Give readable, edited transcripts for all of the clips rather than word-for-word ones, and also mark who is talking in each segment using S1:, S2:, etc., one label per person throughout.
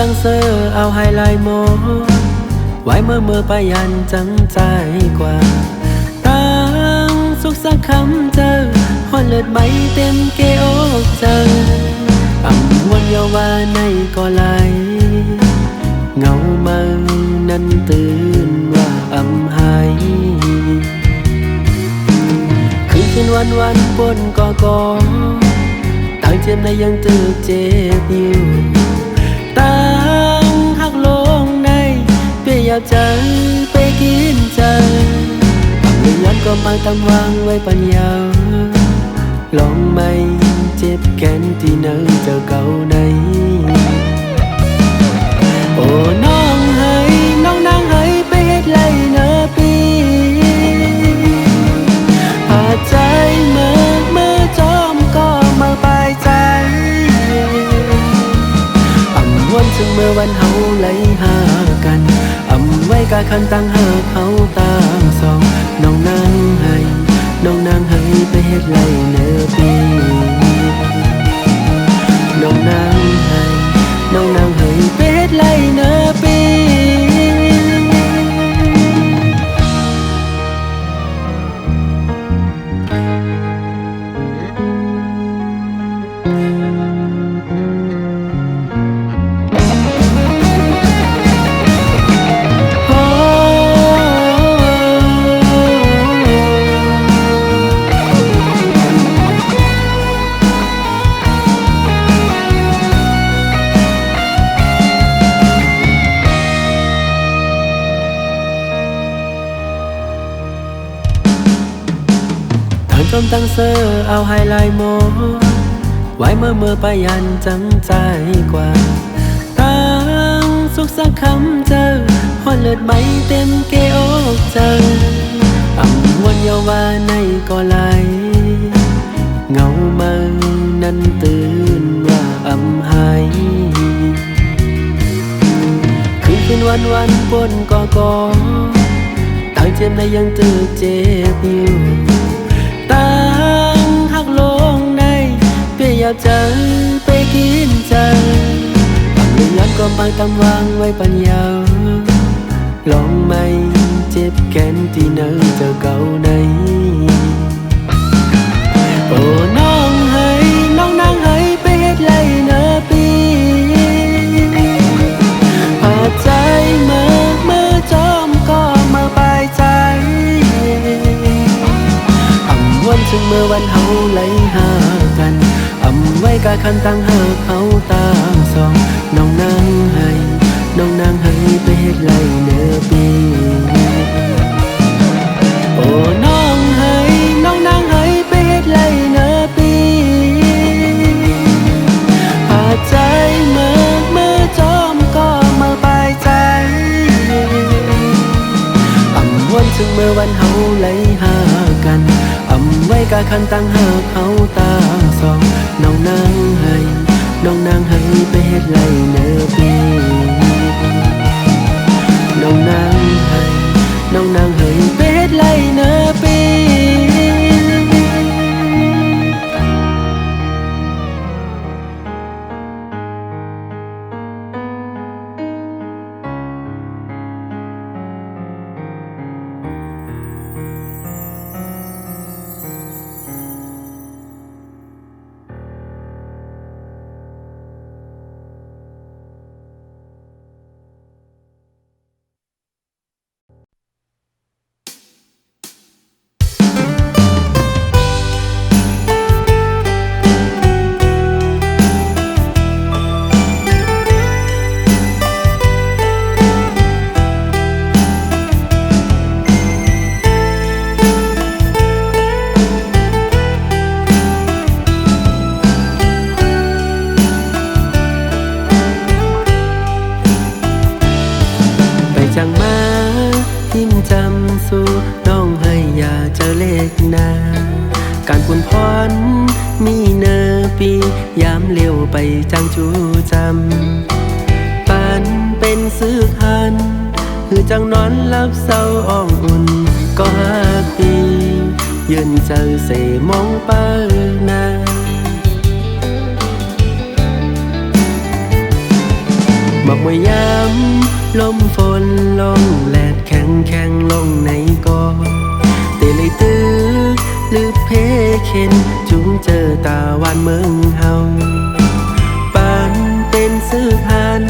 S1: ตั้งเสื้อเอาไฮไลท์โมไว้เมื่อไปยันจังใจกว่าตั้งสุขสักคำเจอหอนเลือดไหมเต็มเกอกเจออ่ำวนเยาว่าในก็ไหลเงามานั้นตื่นว่าอ่ำหายคืนวันปนก่อตั้งเจ็บในยังตึกเจ็บอยู่ตั้งหักลงในเปียอยากใจไปกินใจเรื่องย้อนก็มาตำวางไว้ปัญญาลองไม่เจ็บแค้นที่เนื้อเจอเก่าในโอ้น้องเฮ้ยน้องนางเฮ้ยไปเฮ็ดไรเนอปีหาใจเมื่อจอมก็มาปลายใจอ่ำวนถึงเมื่อวันเฮาไหลหากันอ่ำไว้กะคันตั้งหากเฮาต่างสองน้องนางเฮ้ยน้องนางเฮ้ยไปเฮ็ดไรเนอปีน้องนางเฮ้ยน้องนางเฮ้ยไปเฮ็ดไรเนอปีจมตั้งเสื้อเอาไฮไลท์โมไว้เมื่อไปยันจังใจกว่าตั้งสุขสักคำเจอหอนเลือดไหมเต็มเกอกเจออ่ำวนเยาว่าในก็ไหลเงามานั้นตื่นว่าอ่ำหายคืนวันปนก่อตั้งเจ็บในยังตึกเจ็บอยู่ตั้งหักลงในเปียอยากใจไปกินใจเรื่องย้อนก็มาตำวางไว้ปัญญาลองไม่เจ็บแค้นที่เนื้อเจอเก่าในโอ้น้องเฮ้ยน้องนางเฮ้ยไปเฮ็ดไรเนอปีหาใจเมื่อจอมก็มาปลายใจวันถึงเมื่อวันเฮาไหลหากันอ่ำไว้กะคันตั้งหากเฮาต่างสองน้องนางเฮ้ยน้องนางเฮ้ยไปเฮ็ดไรเนอปีโอ้น้องเฮ้ยน้องนางเฮ้ยไปเฮ็ดไรเนอปีหาใจเมื่อจอมก็มาปลายใจอ่ำวนถึงเมื่อวันเฮาไหลหากันไว้กะคันตั้งหากเฮาต่างสองน้องนางเฮ้ยน้องนางเฮ้ยไปเฮ็ดไรเนอปีน้องนางเฮ้ยน้องนางเฮ้ยไปเฮ็ดไรเนอปีจังมาทิมจำสู่น้องให้อย่าเจอเลขหน้าการปุ่นพรมีเนอปียามเลี้ยวไปจังจูจำปันเป็นซื้อคันคือจังนอนหลับเศร้าอ่องอุ่นก็5 ปียืนเจอเสมองเปิ้นา ม มักมวยยามลมฝนลงแลดแข็งแข็งลงในกอเตเลยตื้อหรือเพเข็นจุงเจอตาวันเมืองเฮาปานเป็นซื้อหัน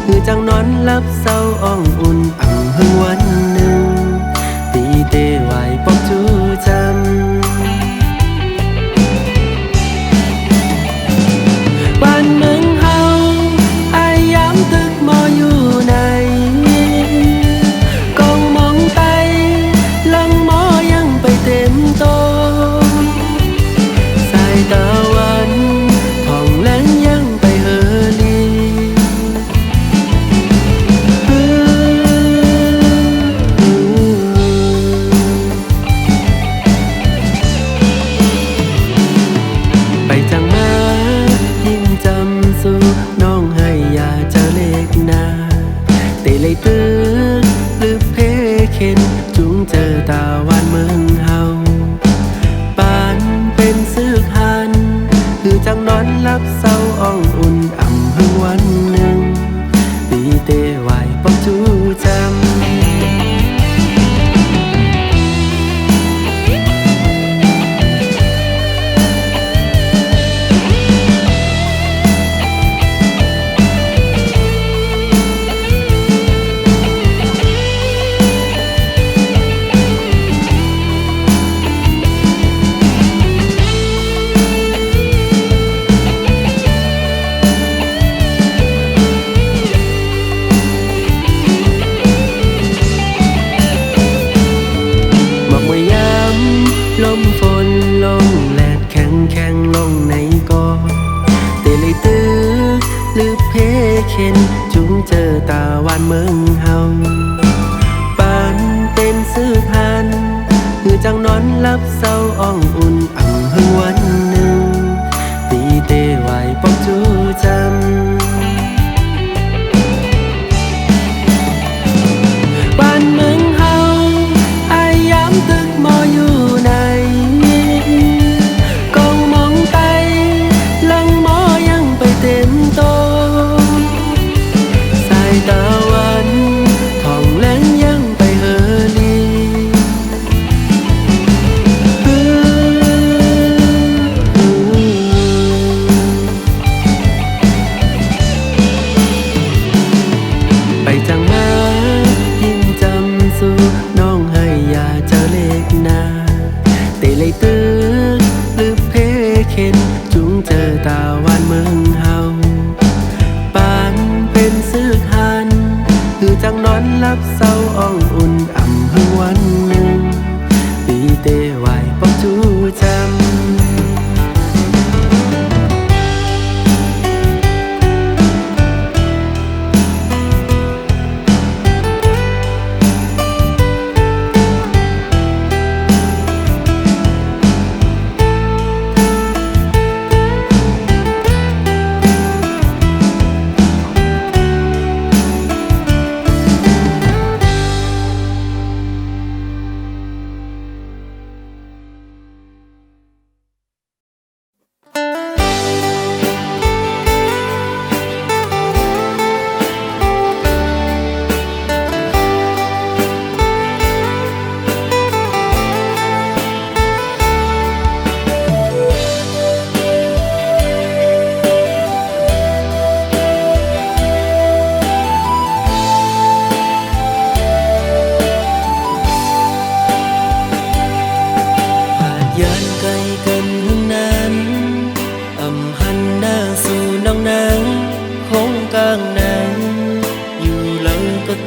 S1: คือจังนอนรับเศร้าอ่องอุ่นอ่ำหึงวันหนึ่งตีเตไหวปอกจูจำบ้านเมืองเฮาอายยามตึกมออยู่ในกองมองไตลังมอยังไปเต็มโตสายตะวันผ่องแลงยังไปเฮลีไปจังมายิ่งจำสู่น้องให้อย่าเจอเล็กนาเตเลยตื้อหรือเพเข็นจุงเจอตาวันเมืองเฮาปานเป็นซื้อหันคือจังนอนรับเศร้าอ่องอุ่นอ่ำหึงวันหนึ่งตีเตไหวปอกจูจำลมฝนลงแลดแข็งแข็งลงในกอเตเลยตื้อหรือเพเข็นจุงเจอตาวันเมืองเฮาปานเป็นซื้อหันคือจังนอนรับเศร้าอ่องอุ่นอ่ำหึงวันหนึ่งตีเตไหวปอกจูจำบ้านเมืองเฮาอายยามตึกมออยู่ในกองมองไตลังมอยังไปเต็มโตสายตะวันผ่องแลงยังไปเฮลีไปจังมายิ่งจำสู่น้องให้อย่าเจอเล็กนาเตเลยตื้อหรือเพเข็นจุงเจอตาวันเมืองเฮาปานเป็นซื้อหันคือจังนอนรับเศร้าอ่องอุ่นอ่ำหึงวันหนึ่งตีเตไหวปอกจูจำ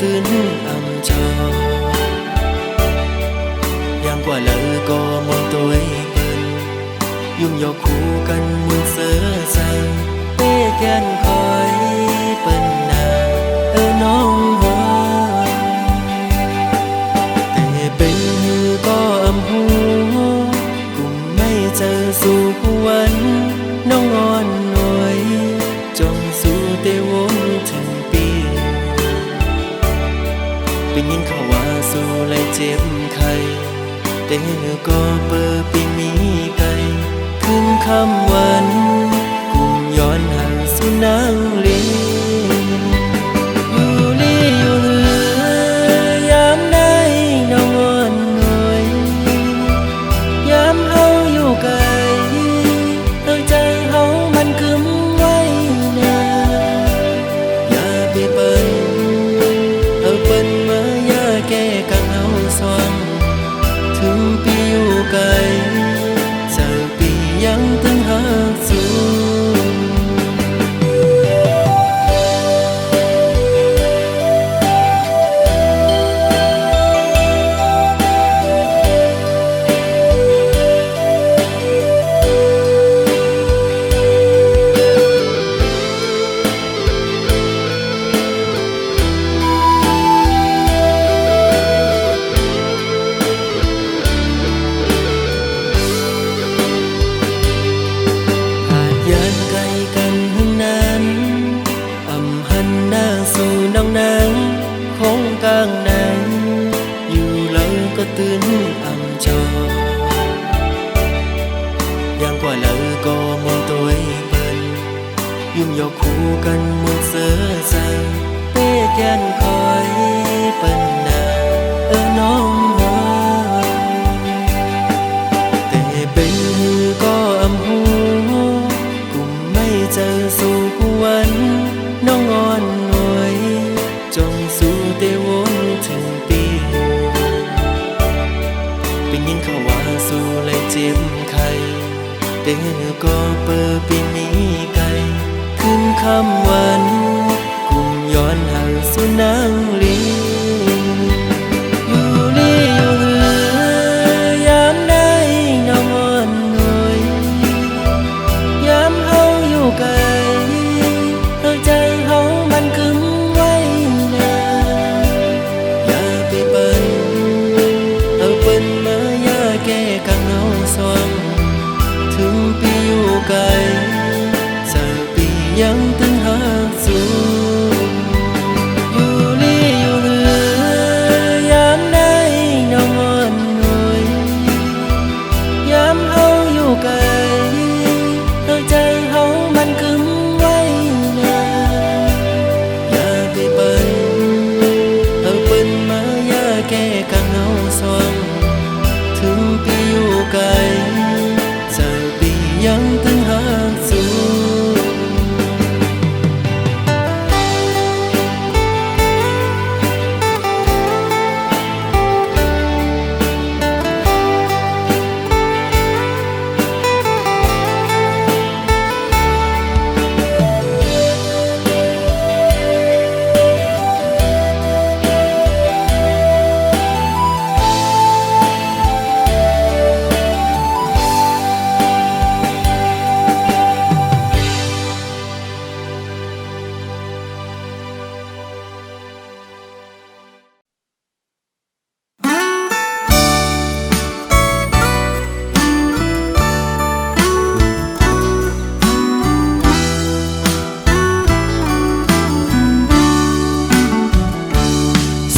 S1: ตื่นอำจอยังกว่าเลอก็มองตัวเปิ้นยุ่งยอกคู่กันมุนเสือใส่เต้แกนคอยเปิ้นนาน้องฮอแต่เป็นอยู่ก็อำหูกุมไม่เจอสู่วันน้องอ่อนหน่วยจงสู่เตวงถึงปีเป็นยินเขาว่าสู่เลยเจ็บไข้แต่ก็เปิดปีมีไกลขึ้นคำวันกุมย้อนห่างสู่นางลี ตื่นอ่ำจอยังกว่าlỡ có muốn tôi bên dùng dọc khu cần muốn sơ sài bê gian khói bên nà ở nông hoa tệ bên hư có âm hú cùng mây chờ su cu anh nó ngon ngồi trong su tê vốn thường piเป็นยินเขาว่าสู้เลยเจ็บใครแต่ก็เปิดปีนี้ไกลขึ้นคำวันกุมย้อนหาสุนังลีอยู่ลีอยู่เหือยามได้นอนหน่อยยามเฮาอยู่ไกลใจเฮามันกึ่งไว้นาอย่าไปเปิ้นเอาเปิ้นมาอย่าแก้กังเอาสว่างถึงปีอยู่ไกลจะปียังตึงหาสูอยู่ลีอยู่เหือยามได้นอนหน่อยยามเฮาอยู่ไกลใจเฮามันกึ่งไว้นาอย่าไปเปิ้นเอาเปิ้นมาอย่าแก้กังเอาสว่างถึงปีอยู่ไกลจะปียังตึงหาสู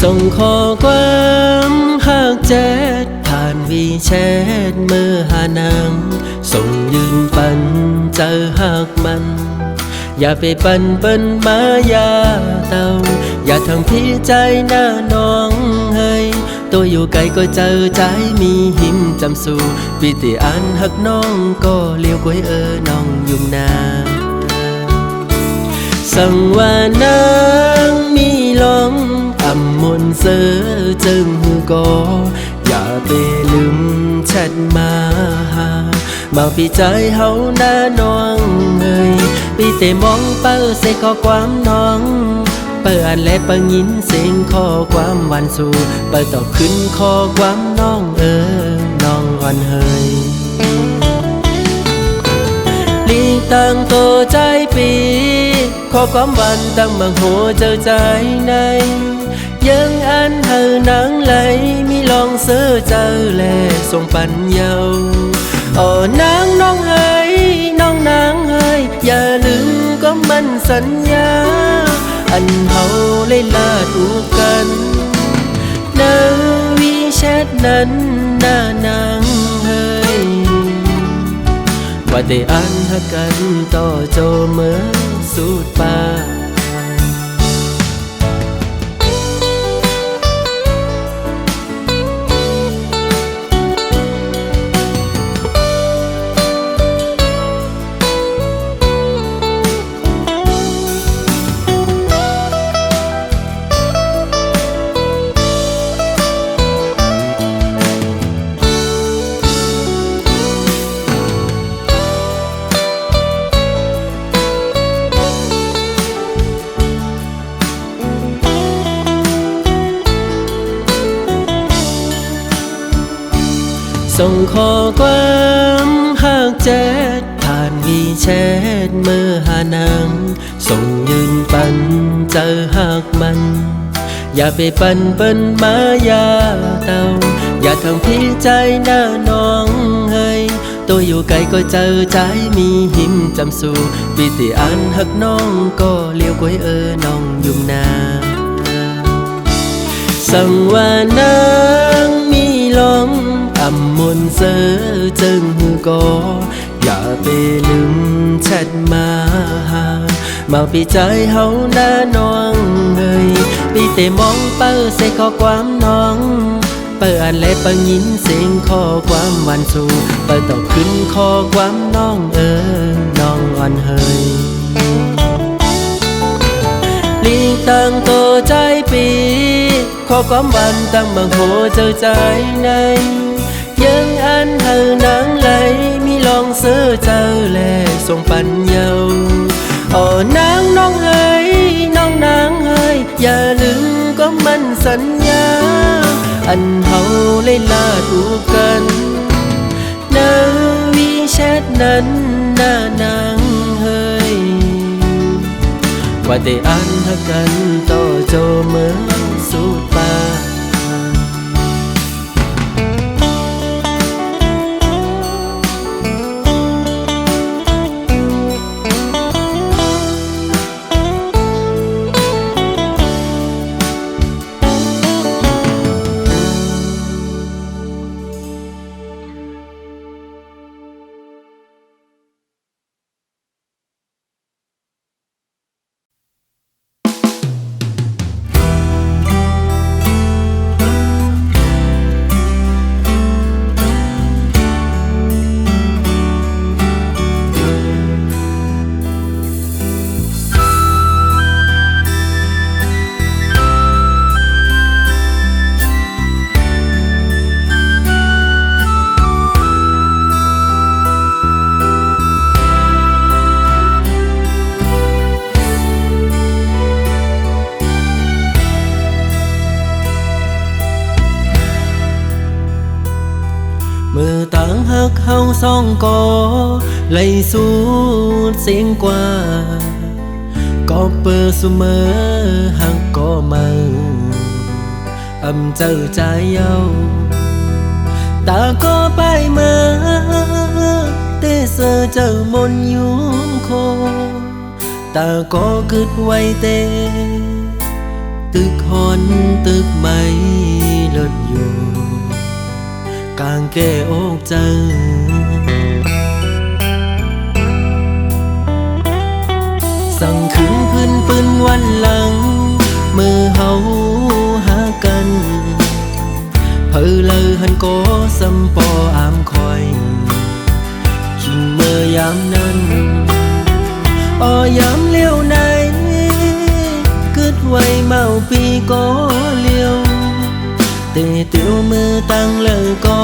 S1: ส่งข้อความหักแจ๊ดผ่านวีแชทมือหานางส่งยืนปันเจอหักมันอย่าไปปันเปิ้นมายาเตาอย่าทำพี่ใจหน้าน้องเฮ้ยตัวอยู่ไกลก็เจอใจมีหิมจำสู่ปีติอันหักน้องก็เลี้ยวก้อยน้องยุ่งนาสั่งว่านางมีลองอำมนเสือจึงก็อย่าไปลืมแชทมาหามาพี่ใจเฮาหน้าน้องเอ้ยพี่แต่มองเปิ้ลเสกข้อความน้องเปิดอ่านและปังยินเสียงข้อความหวานสู่เปิดตอบขึ้นข้อความน้องน้องอ่อนเฮยลีตั้งโตใจปีข้อความหวานตั้งบางหัวเจอใจในยังอันเธอนางไหลมีลองเสื้อเจอแลส่งปันเยาโอ้นางน้องเฮ้ยน้องนางเฮ้ยอย่าลืมก็มันสัญญาอันเฮาเลยลาดูกันในวีแชทนั้นหน้านางเฮ้ยว่าได้อันหักกันต่อโจเมื่อสุดปาส่งข้อความหักแจ๊ดผ่านวีแชทมือหานางส่งยืนปันเจอหักมันอย่าไปปันเปิ้นมายาเตาอย่าทำพี่ใจหน้าน้องเฮ้ยตัวอยู่ไกลก็เจอใจมีหิมจำสู่ปีติอันหักน้องก็เลี้ยวก้อยน้องยุ่มนาสั่งว่านางมีล มนเสอจึงหือก็อย่าไปลืมแชทมาปีใจเฮาหน้าน้องเอ้ยปีเตมองเปิ้เสข้อความน้องเปิดอ่านและปังยินเสียงข้อความวันสู่เปิดตอบขึ้นข้อความน้องน้องอ่อนเฮยลีตั้งตัวใจปีข้อความวันตั้งบางโหเจอใจในยังอันเธอนางไหลมีลองเสือเจอแลส่งปัญญาอ๋อนางน้องเอ้ยน้องนางเอ้ยอย่าลืมก็มันสัญญาอันเฮาเลยลาดูกันในวีแชทนั้นหน้านางเฮ้ยว่าแต่อันทักกันต่อโจเมื่อสุดปามือต่างหักเฮาสองก่อไล่สู้เสียงกว่าก็เปิดเสมอหักก็มาเจอใจเย้าตาก็ไปมาเตเสอเจอมนยุ่งโคตาก็กึดไว้เตตึกหอนตึกไม่ลดอยู่กางแก้อกเจอสั่งขึ้นพื้นปืนวันหลังมือเฮาหากันเพอเลยหันโกสำปออามคอยคิงเมื่อยามนั้นยามเลี้ยวไหนกึดไว้เมาปีก็เลี้ยวเตะเตียวมือตั้งเลยก็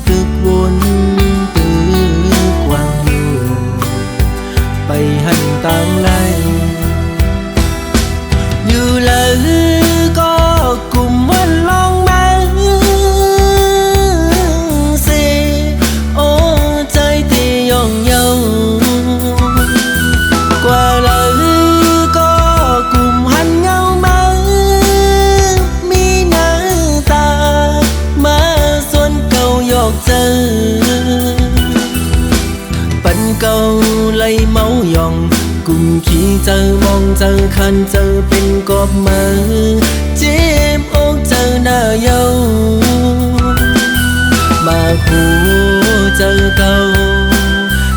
S1: ตึกวนตึกวางอยู่ไปหันตามไล่อยู่เลยก็กลุ่มวันลองมาสิโอ้ใจที่ย่องเยาปันเก่าไล่เมายองกุมขี้เจอมองเจอคันเจอเป็นกอบมือเจ็บอกเจอหน้าเยามาคู่เจอเก่า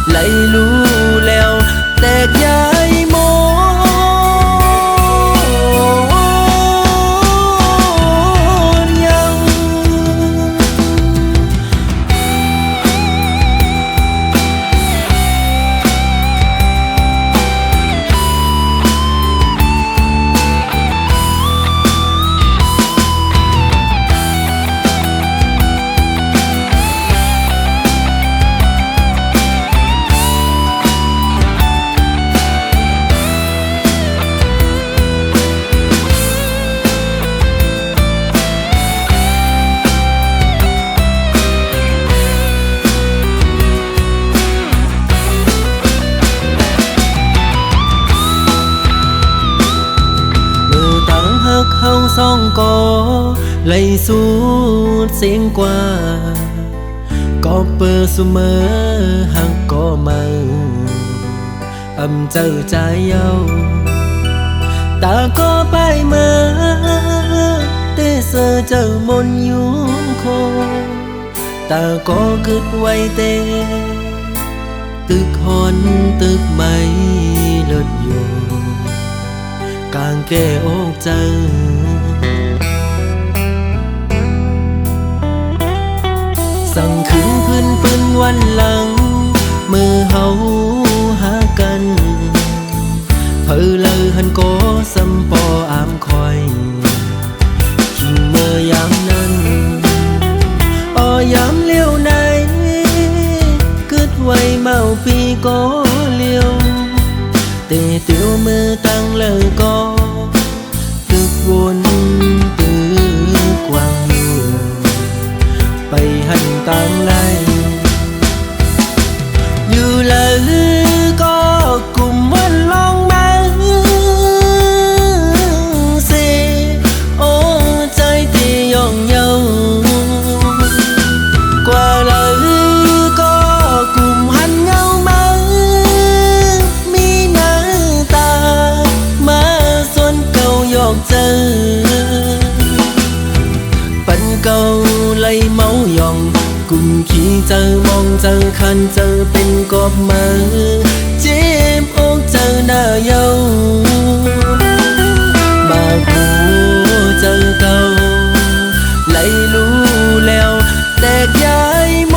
S1: ไล่รู้แล้วแตกย้ายโมเฮาสองก่อไล่สู้เสียงกว่าก็เปิดเสมอหักก็มาเจอใจเย้าตาก็ไปมาเตเสอเจอมนยุ่งโค ตาก็กึดไว้เตตึกหอนตึกไม้เลิศอยู่กลางแก้อกเจอสั่งคืนพื้นปืนวันหลังมือเฮาหากันเพอเลยหันโกสำปออามคอยขิงเมื่อยามนั้นยามเลี้ยวไหนกึดไว้เมาปีก็เลี้ยวเตะเตียวมือตั้งเลยก็ตึกวนตึกกว้างอยู่ไปหันตามไล่อยู่เลยก็กลุ่มวันลองมาเสโอ้ใจที่ย่องเยาปันเก่าไล่เมายองกุมขี้เจอมองเจอคันเจอเป็นกอบมือเจ็บอกเจอหน้าเยามาหูเจอเก่าไล่รู้แล้วแตกย้ายโม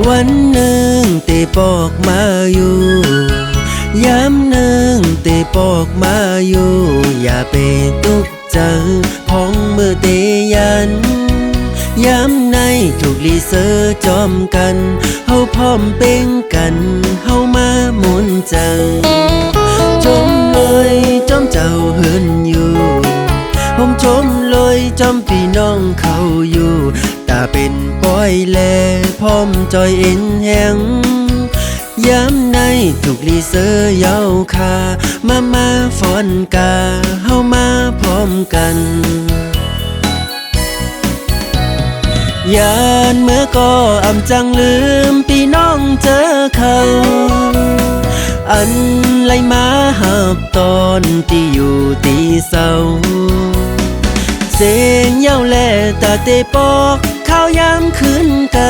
S1: วันหนึ่งเตปอกมาอยู่ย้ำหนึ่งเตปอกมาอยู่อย่าไปตุกเจอพ้องมือเตยันย้ำในถูกลีเซอร์จอมกันเฮาพร้อมเป็นกันเฮามาหมุนเจอจมเลยจอมเจ้าเฮือนอยู่ผมชมเลยจอมพี่น้องเขาอยู่ตาเป็นปอยแลพร้อมจอยเอ็นแหงย้ำในถูกลีเซอร์เย้าคามาฟอนกาเฮามาพร้อมกันยานเมื่อก็อำจังลืมพี่น้องเจอเขาอันไล่มาหับตอนที่อยู่ตีเศร้าเสียงเย้าแลตาเตปอกข้าวยามคืนไกล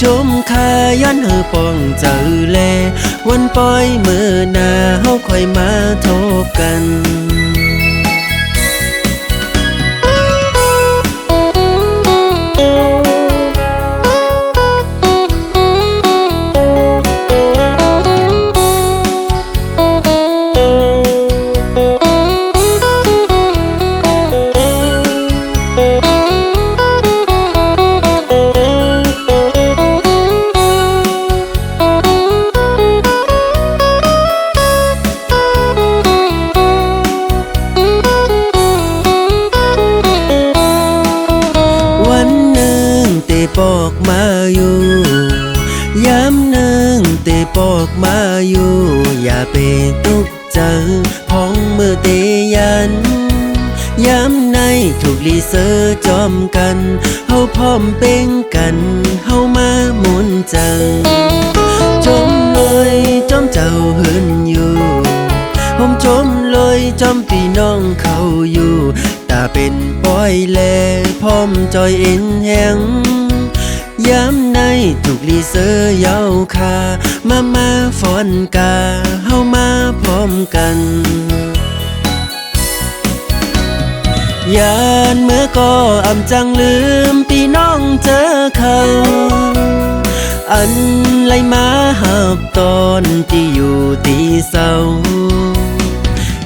S1: ชมคาย้อนเฮอปองเจอแลวันปล่อยเมื่อหน้าเฮาค่อยมาทบกันปอกมาอยู่ย้ำหนึ่งเตปอกมาอยู่อย่าไปตุกเจอพ้องมือเตยันย้ำในถูกลีเซอร์จอมกันเฮาพร้อมเป็นกันเฮามาหมุนเจอจมเลยจอมเจ้าเฮือนอยู่ผมชมเลยจอมพี่น้องเขาอยู่ตาเป็นปอยแลพร้อมจอยเอ็นแหงย้ำในถูกลีเซอร์เย้าคามาฟอนกาเฮามาพร้อมกัน ยานเมื่อก็อำจังลืมพี่น้องเจอเขาอันไลมาหับตอนที่อยู่ที่เศร้า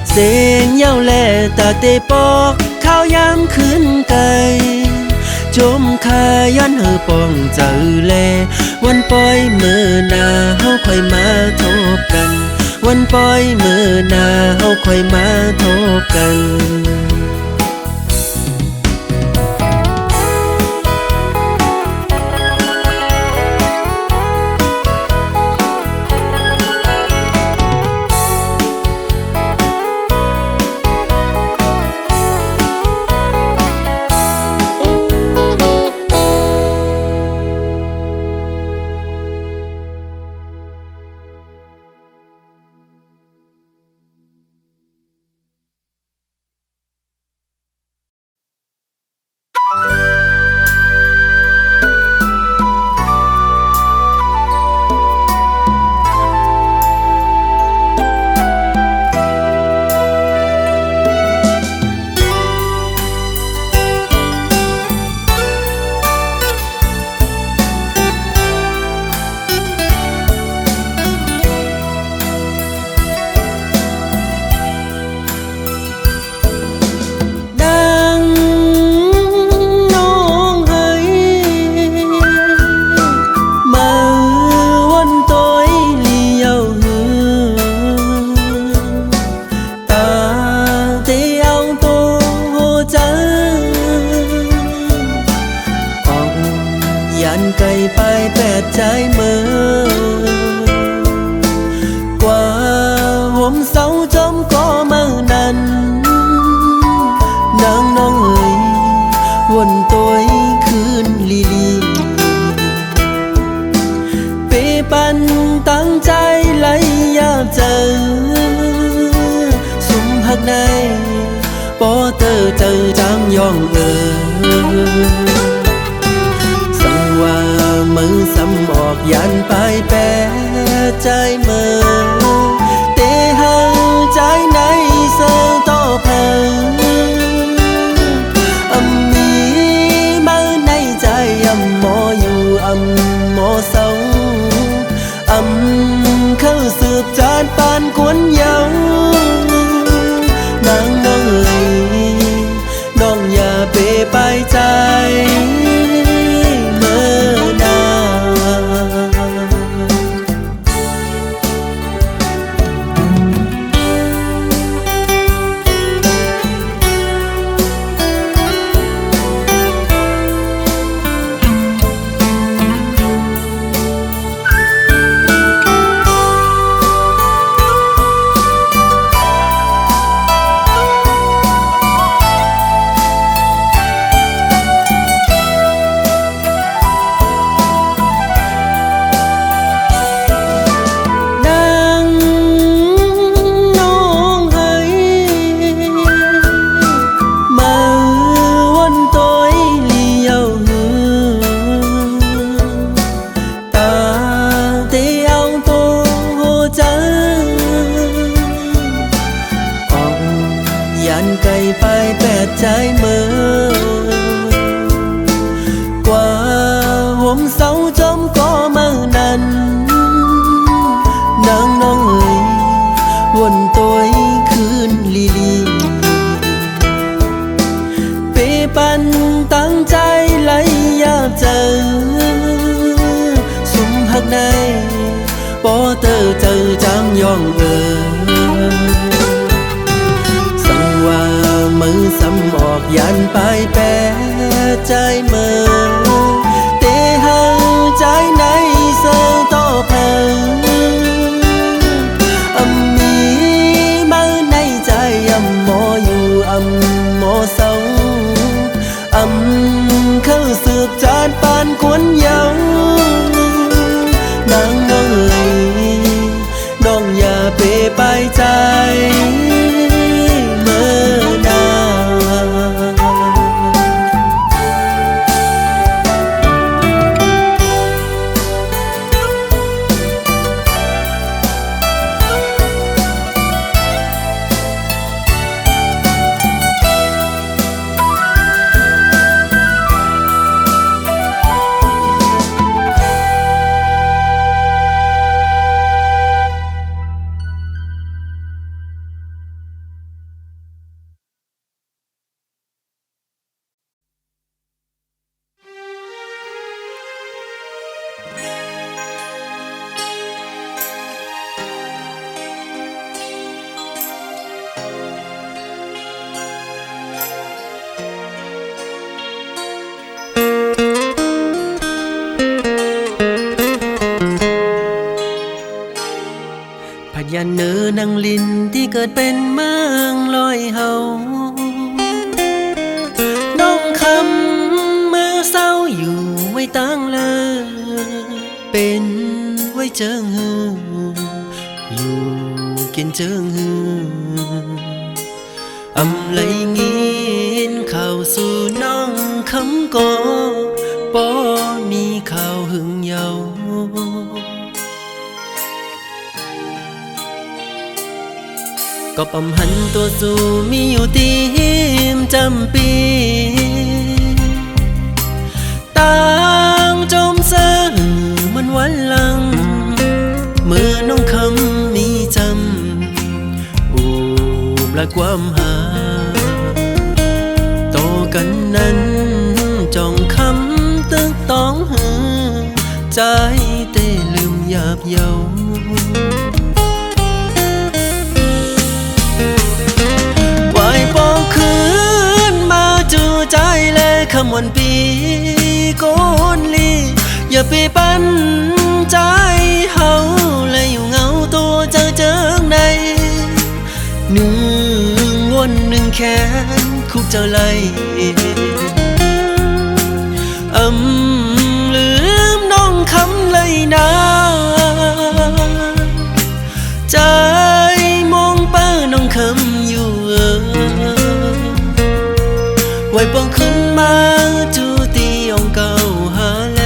S1: เสียงเย้าแลตาเตปอกข้าวยามคืนไกลจมคาย้อนเฮอปองเจอแลวันปล่อยมือหน้าเฮาค่อยมาทบกันวันปล่อยมือหน้าเฮาค่อยมาทบกันไก่ไปแปดใจเมื่อกว่าห่มเสาจมก็เมื่อนั้นนางน้องเอ๋ยวนตัวคืนลีลีเปปันตั้งใจไหลยาบเจอสุมหักในปอเตอเจอจางย่องว่ามือซ้ำออกยันไปแปะใจเมื่อเตะหังใจในเสือต่อเพิ่งมีมือในใจหมออยู่หมอเศร้าเข้าสืบจานปานกวนเยานางน้องเอ๋ยน้องอย่าเปไปใจไก่ไปแปดใจเมื่อกว่าห่มเสาจมก็เมื่อนั้นนางน้องเอ๋ยวนตัวคืนลีลีเปปันตั้งใจไหลยาบเจอสุมหักในปอเตอเจอจางย่องว่ามือซ้ำออกยันไปแปะใจเมื่อเตะหังใจในเสือต่อเพิ่งมีมือในใจหมออยู่หมอเศร้าเข้าสืบจานปานกวนเยานางน้องเอ๋ยน้องอย่าเปไปใจ นังลินที่เกิดเป็นเมืองลอยเฮาน้องคำเมื่อเศร้าอยู่ไว้ตั้งเลยเป็นไว้เจิงฮืออยู่กินเจิงฮืออำไลงินข่าวสู่น้องคำก็บ่มีข่าวหึงเยาก็ปำหันตัวสู่มีอยู่ตีมจำปีต่างจมเสื่อมันวันหลังเมื่อน้องคำมีจำอูบและความหาโตกันนั้นจองคำตึกต้องหือใจเต้ลืมหยาบเยาคำวันปีโกนลีอย่าไปปั้นใจเฮาและอยู่เงาตัวเจิงในหนึ่งวนหนึ่งแขนคุกเจ้าไล่ลืมน้องคำเลยนะใจมองเป้าน้องคำอยู่ไว้ปองขึ้นมาจูตีองเก่าหาแล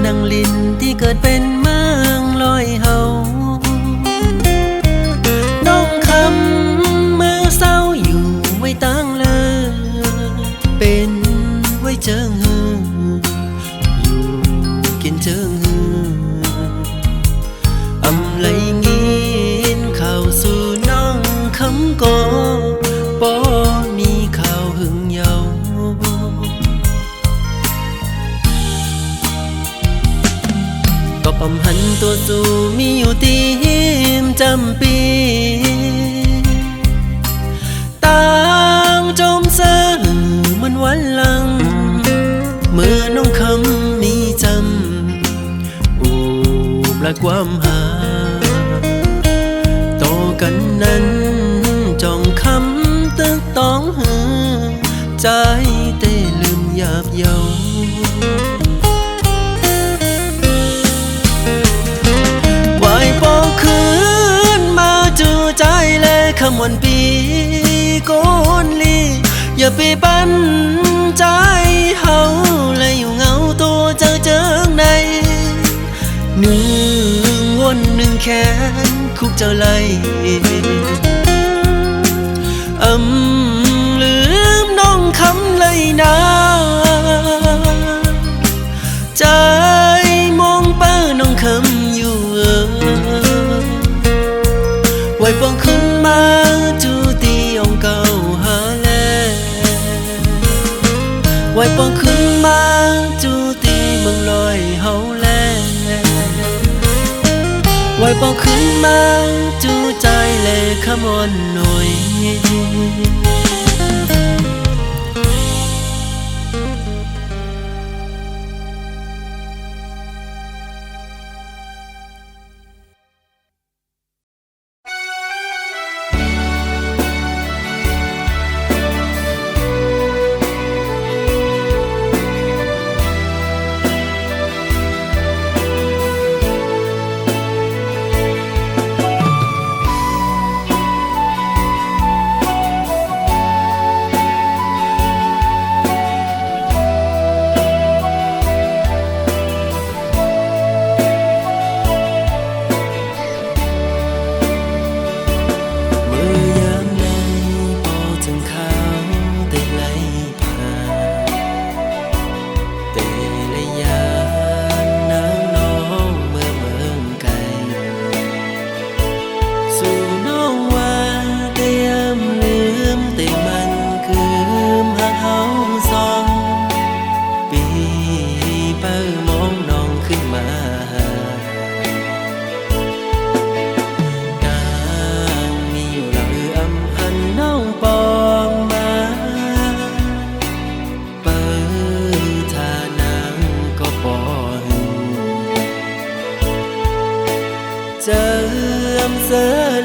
S1: นังลินที่เกิดเป็นเมืองลอยเฮาน้องคำเมื่อเศร้าอยู่ไว้ตั้งเลยเป็นไว้เจิงฮืออยู่กินเจิงฮืออำไลงินข่าวสู่น้องคำก็บ่มีข่าวหึงเยาก็ปำหันตัวสู่มีอยู่ตีมจำปีต่างจมเสื่อมันวันหลังเมื่อน้องคำมีจำอูบและความหาโตกันนั้นจองคำตึกต้องหือใจเต้ลืมหยาบเยาคำวันปีโกนลีอย่าไปปั้นใจเฮาและอยู่เงาตัวเจิงในหนึ่งวนหนึ่งแขนคุกเจ้าไล่ลืมน้องคำเลยนะใจมองเป้าน้องคำอยู่ไว้ปองขึ้นมาจูตีองเก่าหาแลไว้ปองขึ้นมาจูตีเมืองลอยเฮาแลไว้ปองขึ้นมาจูใจเลขมอนหน่อย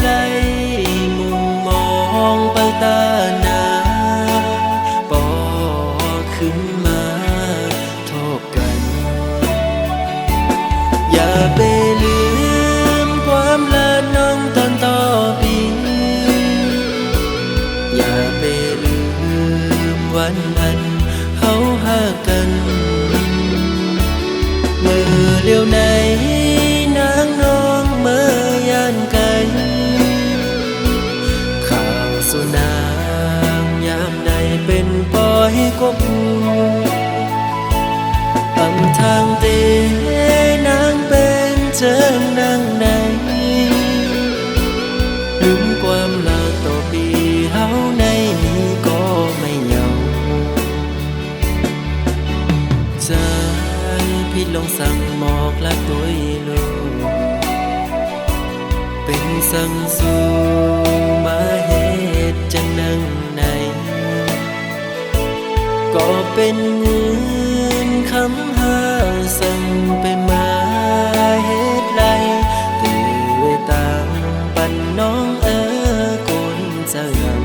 S1: ไหลมุมมองไปตาหนาปอขึ้นมาทบกัน อย่าไปลืมความละน้องตอนต่อปีอย่าไปลืมวันนั้นเฮาหากันมือเลี้ยวไหนนางน้องเมื่อยานไกลข่าวสุนางยามใดเป็นปล่อยกบอำทางเตนางเป็นเจิงนางไหนลืมความลาต่อปีเฮาในนี้ก็ไม่เหงาใจพี่ลงสั่งหมอกละตัวลูกเป็นสั่งสู่มาเหตุจังนั่งไหนก็เป็นเงินคำหาสั่งไปมาเหตุไรตื่นตามปันน้องคนเจะยัง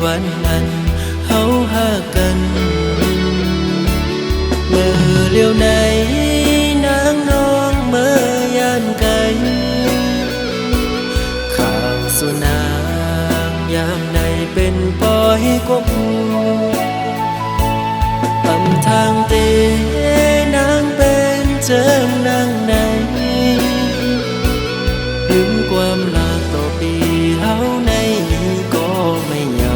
S1: วันนั้นเฮาหากันเมื่อเลี้ยวไหนนางน้องเมื่อยานไกลข้างสุนางยามในเป็นปล่อยกบอำทางเตนางเป็นเจิงนางไหนลืมความลาต่อปีเฮาในนี้ก็ไม่เหงา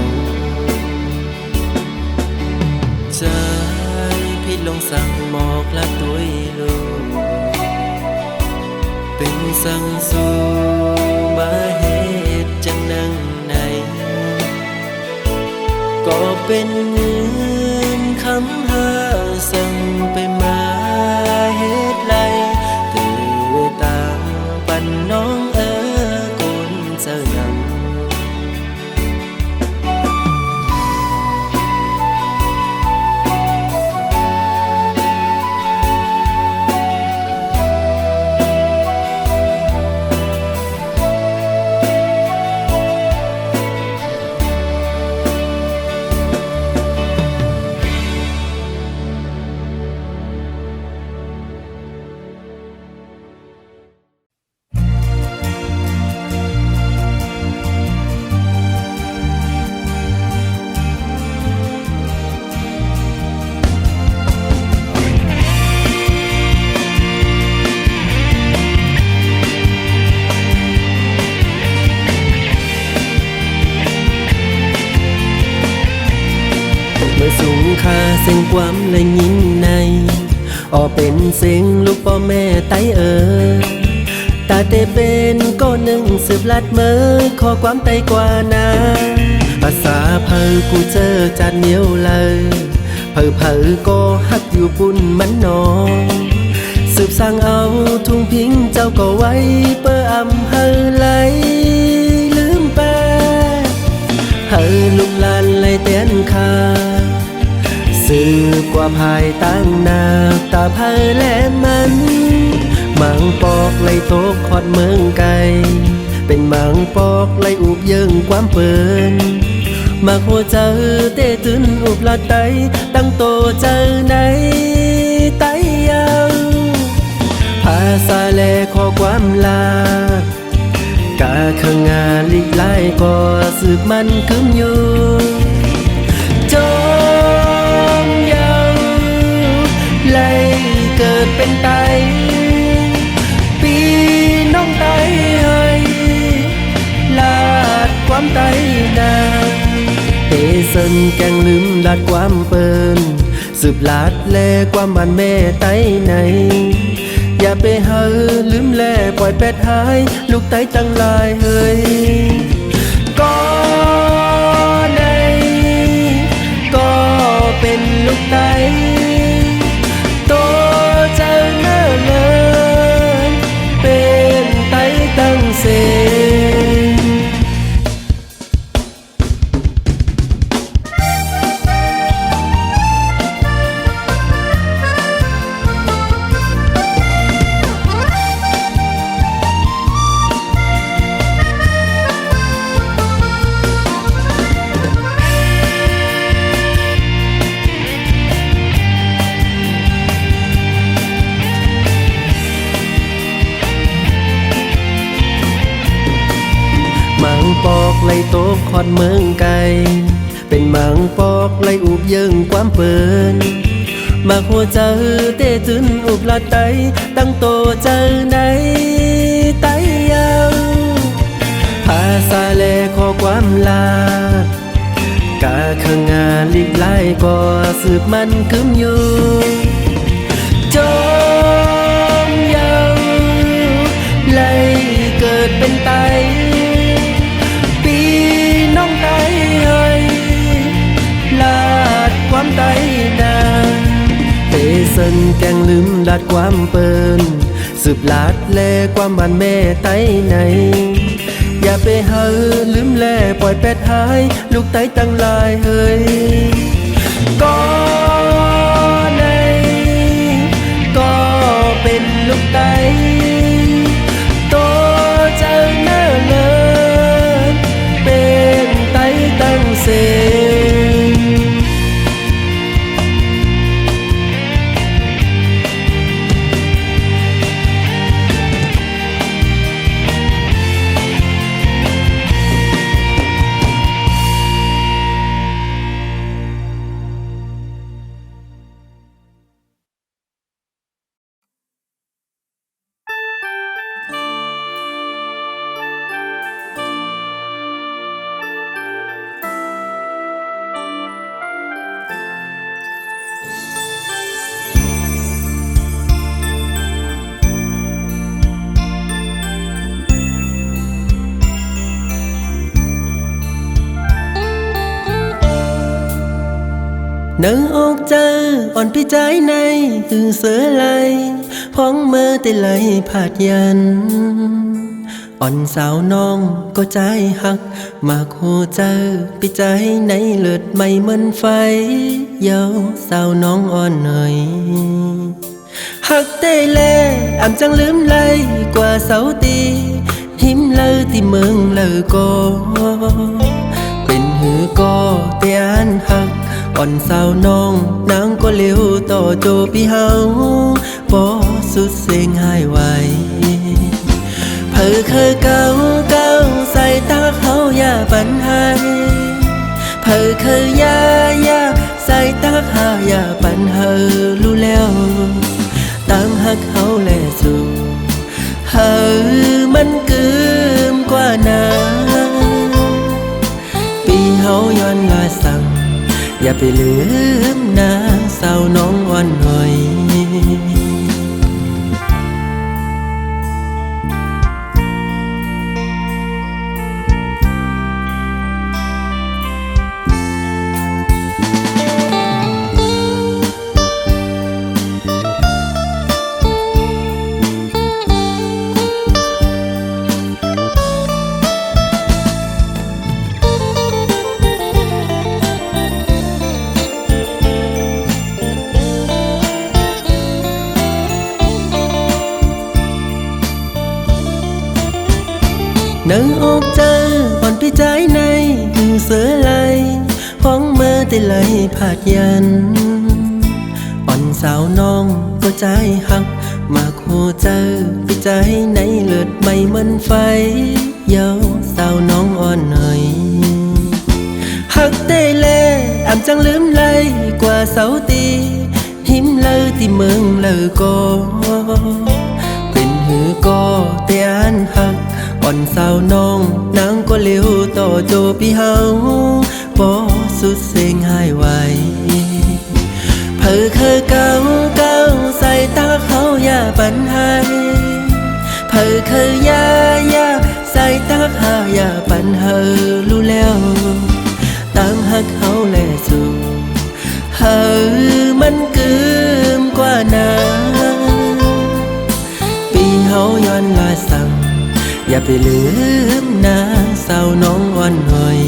S1: ใจพิดลงสั่งหมอกละตัวลูกเป็นสั่งสู่มาเหตุจังนั่งไหนก็เป็นเงินคำหาสั่งไปมาเหตุไรตื่นตามปันน้องคนเจ้านำเมื่อสูงค่าเสียงความและยินในออกเป็นเสียงลูกพ่อแม่ไตตาเตเป็นก็หนึ่งสืบลัดเมื่อขอความไตกว่านาภาษาเพอกูเจอจัดเหนียวเลยเพอก็ฮักอยู่ปุ่นมันนองสืบสร้างเอาทุ่งพิงเจ้าก็ไว้เปื้ออำเฮอไหลลืมแปเฮอลุกลานไหลเตียนคาสืบกว่าภายตั้งนาตาเพอและมันมังปอกไหลโตกขอดเมืองไกลเป็นมังปอกไหลอุบเยิงความเปินมาหัวเจอเตตื่นอุบละไตตั้งโตเจอในไตยาวภาษาแลขอความลากาขงาลิกไล่ก็สืบมันคืมอยู่จงยาวไล่เกิดเป็นไตปีน้องไตให้ ความไต้นาเฮเซินแกงลืมลาดความเปินสืบลาดแลความบ้านแม่ไต้ไหนอย่าไปหาลืมแลปล่อยแปดหายลูกไต้ตั้งหลายเฮ้ยก็ในก็เป็นลูกไต้โตเจอเมื่อเลินเป็นไต้ตั้งเสมังปอกไล่โตกขอดเมืองไกลเป็นมังปอกไล่อุบเยิงความเปินมาโคเจอเตจุนอุบลาไตตั้งโตเจอในไตยาวภาษาแลขอความลากาเคืองงานลีกไล่ก็สืบมันคึมอยู่จมยาวไล่เกิดเป็นไตความไต้นาเฮเซินแกงลืมลาดความเปินสืบลาดแลความบ้านแม่ไต้ไหนอย่าไปหาลืมแลปล่อยแปดหายลูกไต้ตั้งหลายเฮ้ยก็ในก็เป็นลูกไต้โตเจอเมื่อเลินเป็นไต้ตั้งเสเนื้อออกเจออ่อนพี่ใจในตื่นเสือไหลพ้องเมื่อแต่ไหลผาดยันอ่อนสาวน้องก็ใจหักมาโคเจอพี่ใจในเลือดไม่เหมือนไฟเยาสาวน้องอ่อนหน่อยหักเต้เล่อ่ำจังลืมไหลกว่าเสาตีหิมเลอที่เมืองเลอก็เป็นหือก็เตียนหักอ่อนสาวน้องนางก็เลี้ยวต่อโจพี่เฮาบ่สุดเสียงหายไวเผอเคยเก่าใส่ตาเขาอย่าปันให้เผอเคยยาใส่ตาเขาอย่าปันเฮอรู้แล้วตามหักเขาแลสู่เฮอมันกึมกว่านาปีเฮาย้อนลาสั่งอย่าไปลืมนะสาวน้องอ่อนหน่อยเนื้อออกเจออ่อนพี่ใจในถึงเสือไหลพ้องเมื่อแต่ไหลผาดยันอ่อนสาวน้องก็ใจหักมาโคเจอพี่ใจในเลือดไม่เหมือนไฟเยาสาวน้องอ่อนหน่อยหักเต้เล่อ่ำจังลืมไหลกว่าเสาตีหิมเลอที่เมืองเลอก็เป็นหือก็เตียนหักอ่อนสาวน้องนางก็เลี้ยวต่อ โจพี่เฮาบ่สุดเสียงหายไหวเผอเคยเก้าใส่ตาเขาอย่าปันให้เผอเคยยาใส่ตาเขาอย่าปันเฮอรู้แล้วตั้งหักเขาแลสู่เฮอมันเกิมกว่านาปีเฮาย้อนลาสั่งอย่าไปลืมนาสาวน้องอ่อนหอย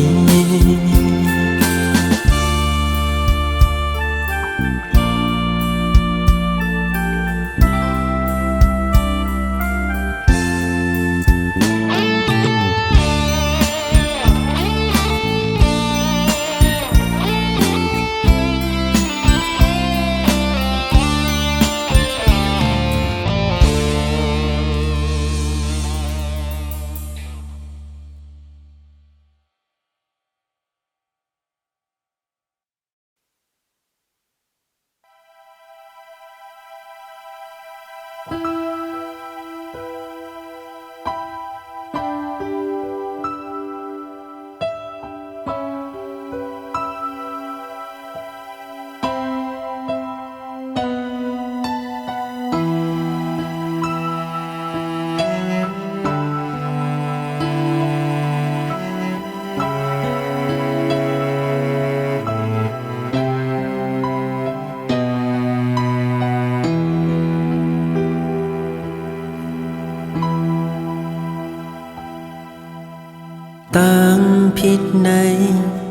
S1: ตั้งผิดใน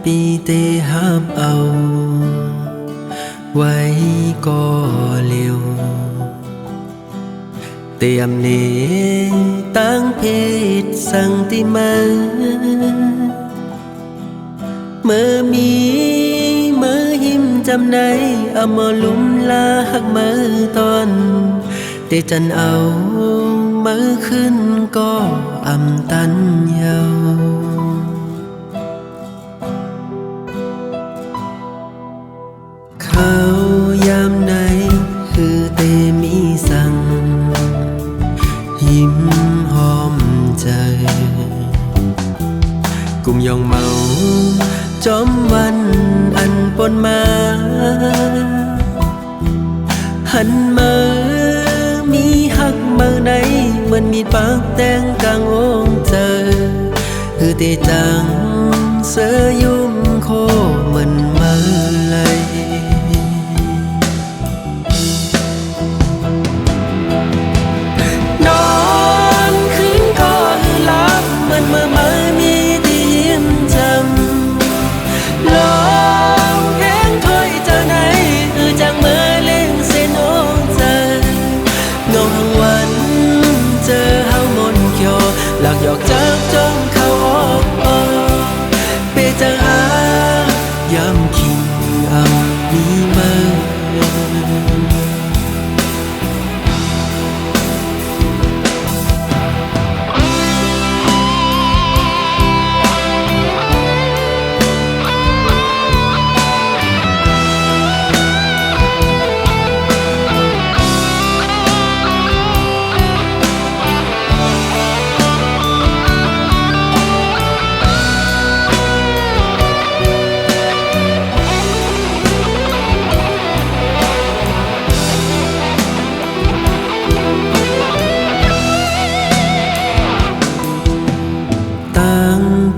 S1: ปีเตห้ามเอาไว้ก็เร็วเตรียมเนตั้งเพศสังติมาเมื่อมีเมื่อหิมจำในอมลุมลาหักมือตอนเตจันเอามือขึ้นก็อำตันเยาเขายามไหนคือเตมีสั่งหิมหอมใจกุมยองเมาจอมวันอันปนมาหันมามีหักเมื่อไหนเหมือนมีปากแตงกลางโองเจอคือเตจังเสยยุ่มโคเหมือนมาเลยนอนคืนก็หลับเหมือนเมื่อมีที่ยิ้มจำลองแห้งถ้อยเจ้าไหนจังเมื่อเล่งเส้นโอ้เจอเงาทั้งวันเจอเฮามนเขียวหลักหยอกจับจ้องเข้าออกเปจังอายามคิงเอามีมา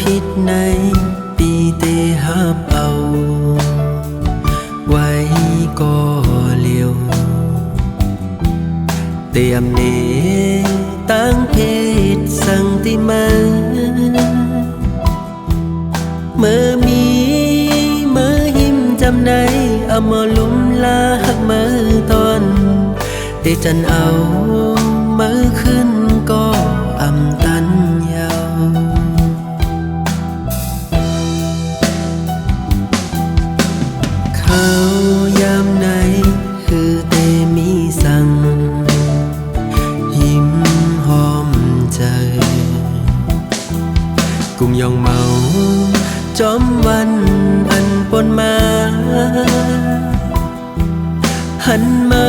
S1: ผิดในปีเตห้ามเอาไว้ก็เร็วเตรียมเนตั้งเพศสังติมาเมื่อมีเมื่อหิมจำในอมลุมลาหักมือตอนเตจันเอามือขึ้นก็อำตันยาวเขายามไหนคือเตมีสั่งหิมหอมใจกุมยองเมาจอมวันอันปนมาหันมา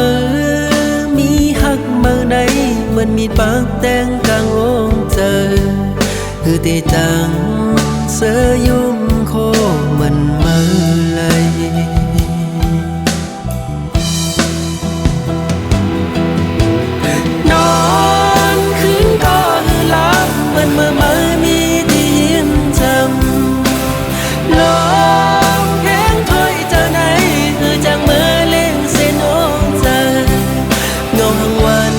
S1: มีหักเมื่อไหนเหมือนมีปากแตงกลางโองเจอคือเตจัง เสื้อยุ่มโคมันมาเลยนอนคืนก็หลับมันมามีที่ยิ้มจำลองเพลงถอยเจ้าไหนคือจังเมื่อเล่งเส้นโอ้ใจเงาหังวัน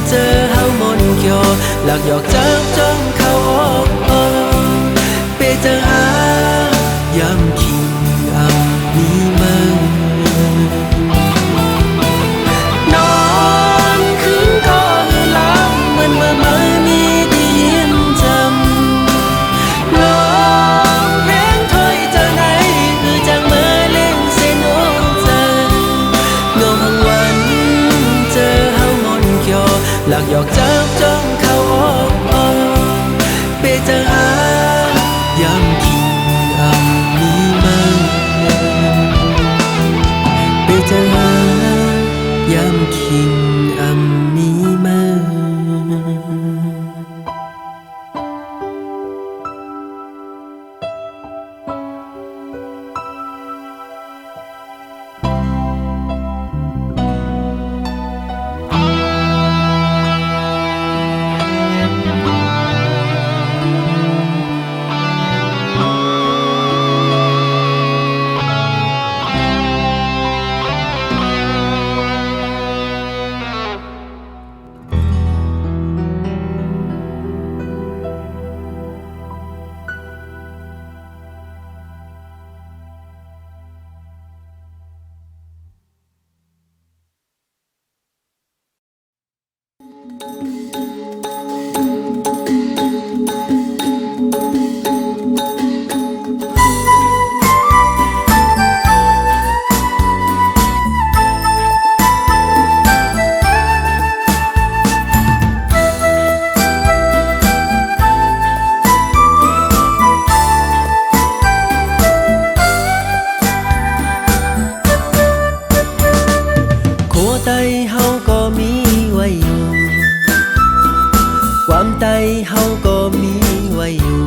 S1: เจอเฮามนเกี่ยวหลักหยอกจับจ้องเข้าออกไปเจอหายำคิงอ่ำมีมือนอนคืนก็หลับมันมามีที่ยิ้มจำลองเพลงถอยเจ้าไหนคือจังเมื่อเล่งเส้นโอ้ใจเงาหังวันเจอเฮามนเกี่ยวหลักหยอกจับจ้องเข้าออกไปเจอหายำคิงอ่ำมีมือไปเจอหายำคิงอ่ำมีมือไตเฮาก็มีไว้อยู่ความไตเฮาก็มีไว้อยู่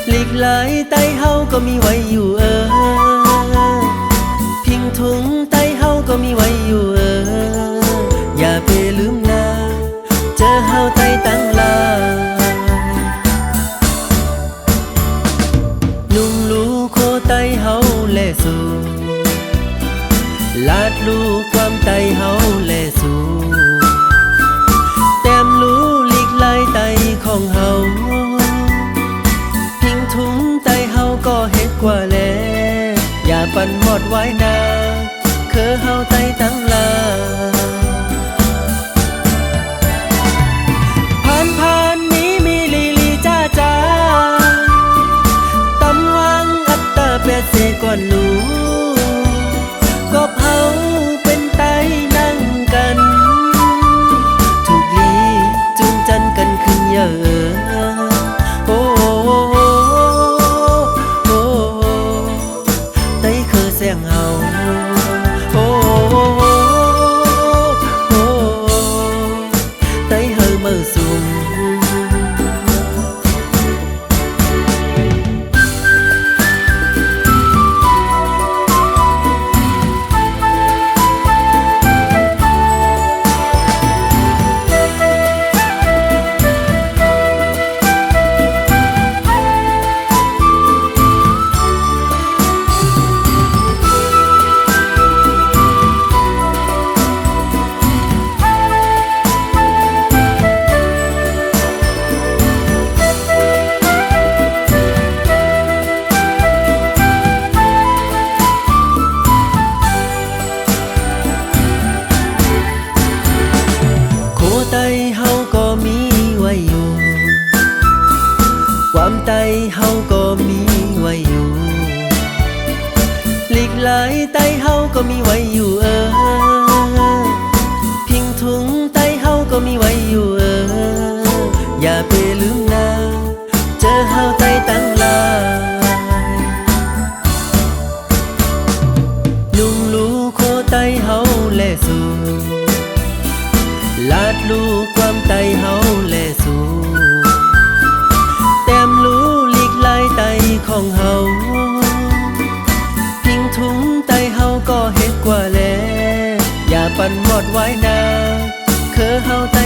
S1: หลีกหลายไตเฮาก็มีไว้อยู่พิงถุงไตเฮาก็มีไว้อยู่อย่าไปลืมนะเจอเฮาไตตั้งหลายนุ่มลูโคไตเฮาแลสู่ลาดลูกความไตเฮาแลสู่แต้มลูหลีกลายไตของเฮาพิงถุงไตเฮาก็เฮ็ดกว่าแลอย่าปั่นหมดไว้นาคือเฮาไตตั้งลาผ่านนี้มีลีจ้าจ้าตำวังอัตตาเป็ดเสก่อนลูก็เฮาเป็นไตนั่งกันถูกลีจูงจันกันขึ้นเยอะโอ้โอ้ไตคือแสงเฮาโอ้โอ้ไตเฮามือซุ่มไตเฮาก็มีไว้อยู่ความไตเฮาก็มีไว้อยู่หลีกหลายไตเฮาก็มีไว้อยู่พิงถุงไตเฮาก็มีไว้อยู่อย่าไปลืมนะเจอเฮาไตตั้งหลายนุ่งลูโคไตเฮาแลสู่ลาดลูกความไตเฮาแลสู่แต้ม ไว้นาคือเฮาไต้